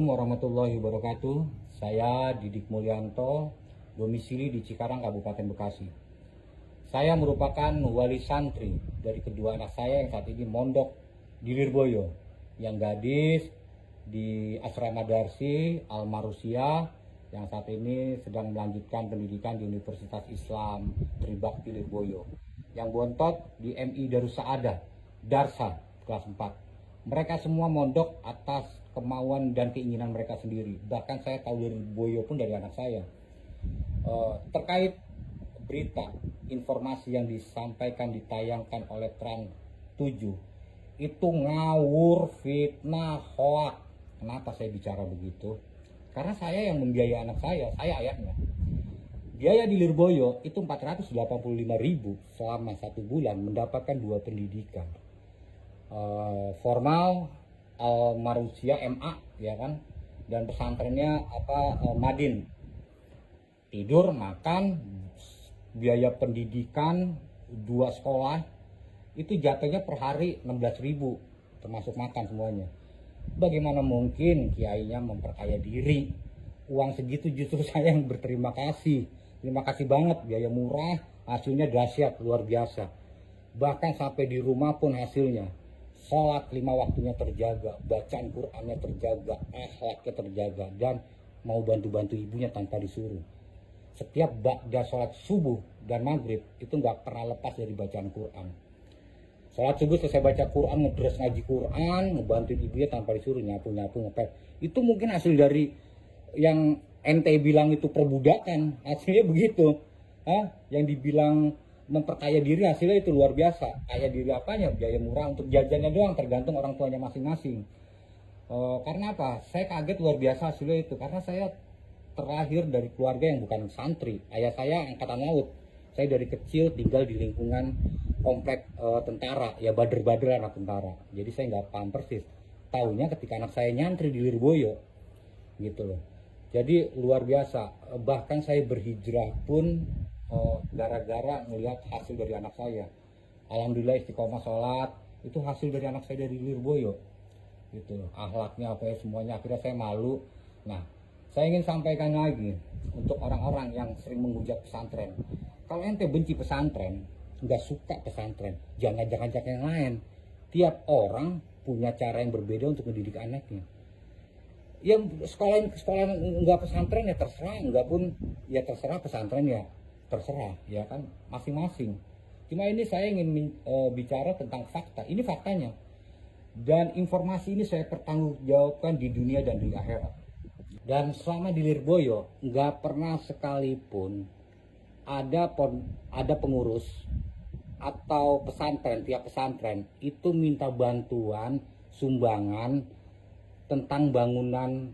Assalamualaikum warahmatullahi wabarakatuh. Saya Didik Mulyanto, domisili di Cikarang, Kabupaten Bekasi. Saya merupakan wali santri dari kedua anak saya yang saat ini mondok di Lirboyo, yang gadis di Asrama Darsi Al Marusia, yang saat ini sedang melanjutkan pendidikan di Universitas Islam Tribakti Lirboyo, yang bontot di MI Darussaadah Darsa kelas 4. Mereka semua mondok atas kemauan dan keinginan mereka sendiri. Bahkan saya tahu dari Boyo pun dari anak saya. Terkait berita, informasi yang disampaikan, ditayangkan oleh Trans 7, itu ngawur, fitnah, hoak. Kenapa saya bicara begitu? Karena saya yang membiayai anak saya ayahnya. Biaya di Lirboyo itu 485.000 selama 1 bulan mendapatkan 2 pendidikan. Formal Al Marusia MA, ya kan, dan pesantrennya Madin. Tidur, makan, biaya pendidikan 2 sekolah itu jatuhnya per hari 16.000 termasuk makan semuanya. Bagaimana mungkin kiainya memperkaya diri? Uang segitu justru saya yang berterima kasih. Terima kasih banget, biaya murah, hasilnya dahsyat, luar biasa. Bahkan sampai di rumah pun hasilnya. Sholat 5 waktunya terjaga, bacaan Qur'annya terjaga, akhlaknya terjaga, dan mau bantu-bantu ibunya tanpa disuruh. Setiap ba'da sholat subuh dan maghrib itu nggak pernah lepas dari bacaan Qur'an. Sholat subuh selesai baca Qur'an, ngedres ngaji Qur'an, ngebantuin ibunya tanpa disuruh, nyapu-nyapu, ngepel. Itu mungkin hasil dari yang ente bilang itu perbudakan, hasilnya begitu. Yang dibilang memperkaya diri, hasilnya itu luar biasa. Kaya diri apanya? Biaya murah untuk jajannya doang, tergantung orang tuanya masing-masing. Karena apa? Saya kaget luar biasa hasilnya itu. Karena saya terlahir dari keluarga yang bukan santri. Ayah saya angkatan laut. Saya dari kecil tinggal di lingkungan komplek tentara. Ya bader-bader anak tentara. Jadi saya nggak paham persis. Taunya ketika anak saya nyantri di Lirboyo. Gitu loh. Jadi luar biasa. Bahkan saya berhijrah pun gara-gara melihat hasil dari anak saya. Alhamdulillah istiqomah sholat itu hasil dari anak saya dari Lirboyo, gitu. Akhlaknya apa ya semuanya, akhirnya saya malu. Nah, saya ingin sampaikan lagi untuk orang-orang yang sering menghujat pesantren. Kalau ente benci pesantren, nggak suka pesantren, jangan ajak yang lain. Tiap orang punya cara yang berbeda untuk mendidik anaknya. Ya sekolah nggak pesantren ya terserah, nggak pun ya terserah, pesantren ya terserah, ya kan, masing-masing. Cuma ini saya ingin bicara tentang fakta. Ini faktanya, dan informasi ini saya pertanggungjawabkan di dunia dan di akhirat. Dan selama di Lirboyo nggak pernah sekalipun ada pengurus atau pesantren, tiap pesantren itu minta bantuan sumbangan tentang bangunan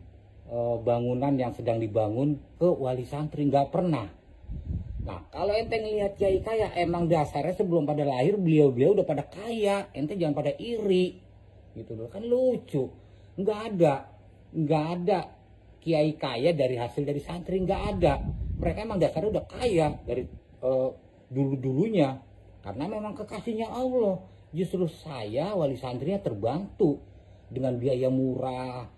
yang sedang dibangun ke wali santri, nggak pernah. Nah, kalau ente ngelihat kiai kaya, emang dasarnya sebelum pada lahir beliau udah pada kaya. Ente jangan pada iri, gitu loh. Kan lucu. Nggak ada kiai kaya dari hasil dari santri, nggak ada. Mereka emang dasarnya udah kaya dari dulu-dulunya. Karena memang kekasihnya Allah. Justru saya wali santrinya terbantu dengan biaya murah,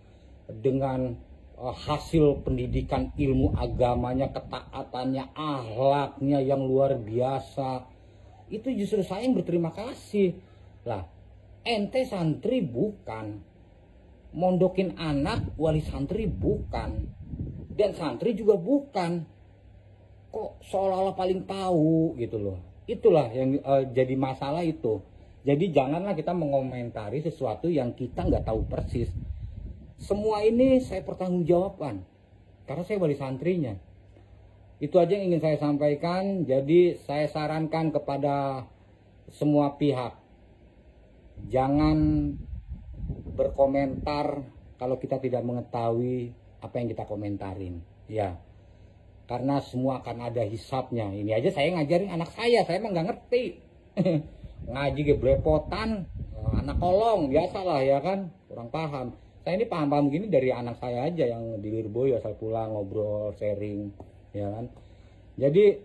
dengan hasil pendidikan ilmu agamanya, ketaatannya, akhlaknya yang luar biasa. Itu justru saya yang berterima kasih. Lah, ente santri bukan, mondokin anak wali santri bukan, dan santri juga bukan. Kok seolah-olah paling tahu gitu loh. Itulah yang jadi masalah itu. Jadi janganlah kita mengomentari sesuatu yang kita nggak tahu persis. Semua ini saya pertanggungjawabkan karena saya wali santrinya. Itu aja yang ingin saya sampaikan. Jadi saya sarankan kepada semua pihak, jangan berkomentar kalau kita tidak mengetahui apa yang kita komentarin, ya. Karena semua akan ada hisapnya. Ini aja saya ngajarin anak saya emang nggak ngerti. Ngaji geblepotan, anak kolong biasalah, ya kan, kurang paham. Saya ini paham-paham gini dari anak saya aja yang di Lirboyo, asal pulang ngobrol, sharing, ya kan. Jadi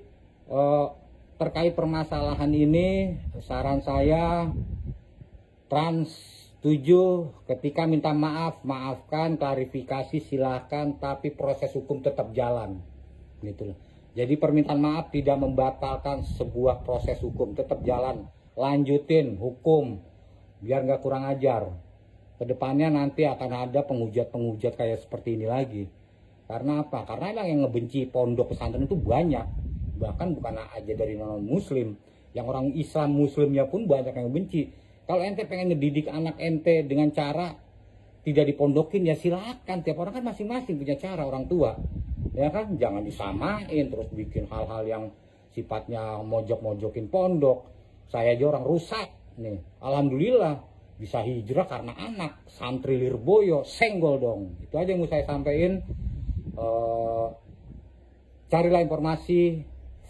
terkait permasalahan ini, saran saya Trans Setuju, ketika minta maaf, maafkan, klarifikasi silahkan, tapi proses hukum tetap jalan. Gitu. Jadi permintaan maaf tidak membatalkan sebuah proses hukum, tetap jalan. Lanjutin hukum, biar nggak kurang ajar. Kedepannya nanti akan ada penghujat-penghujat kayak seperti ini lagi. Karena apa? Karena yang ngebenci pondok pesantren itu banyak. Bahkan bukan aja dari non-muslim. Yang orang Islam muslimnya pun banyak yang benci. Kalau ente pengen ngedidik anak ente dengan cara tidak dipondokin, ya silakan. Tiap orang kan masing-masing punya cara, orang tua. Ya kan, jangan disamain terus bikin hal-hal yang sifatnya mojok-mojokin pondok. Saya aja orang rusak nih. Alhamdulillah bisa hijrah karena anak. Santri Lirboyo, senggol dong. Itu aja yang mau saya sampaikan. Carilah informasi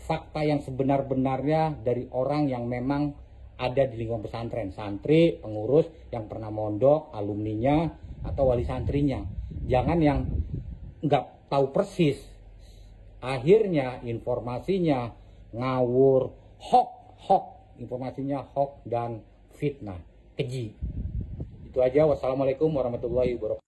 fakta yang sebenar-benarnya dari orang yang memang ada di lingkungan pesantren, santri, pengurus yang pernah mondok, alumninya, atau wali santrinya. Jangan yang nggak tahu persis, akhirnya informasinya ngawur, hoax, informasinya hoax dan fitnah, keji. Itu aja. Wassalamualaikum warahmatullahi wabarakatuh.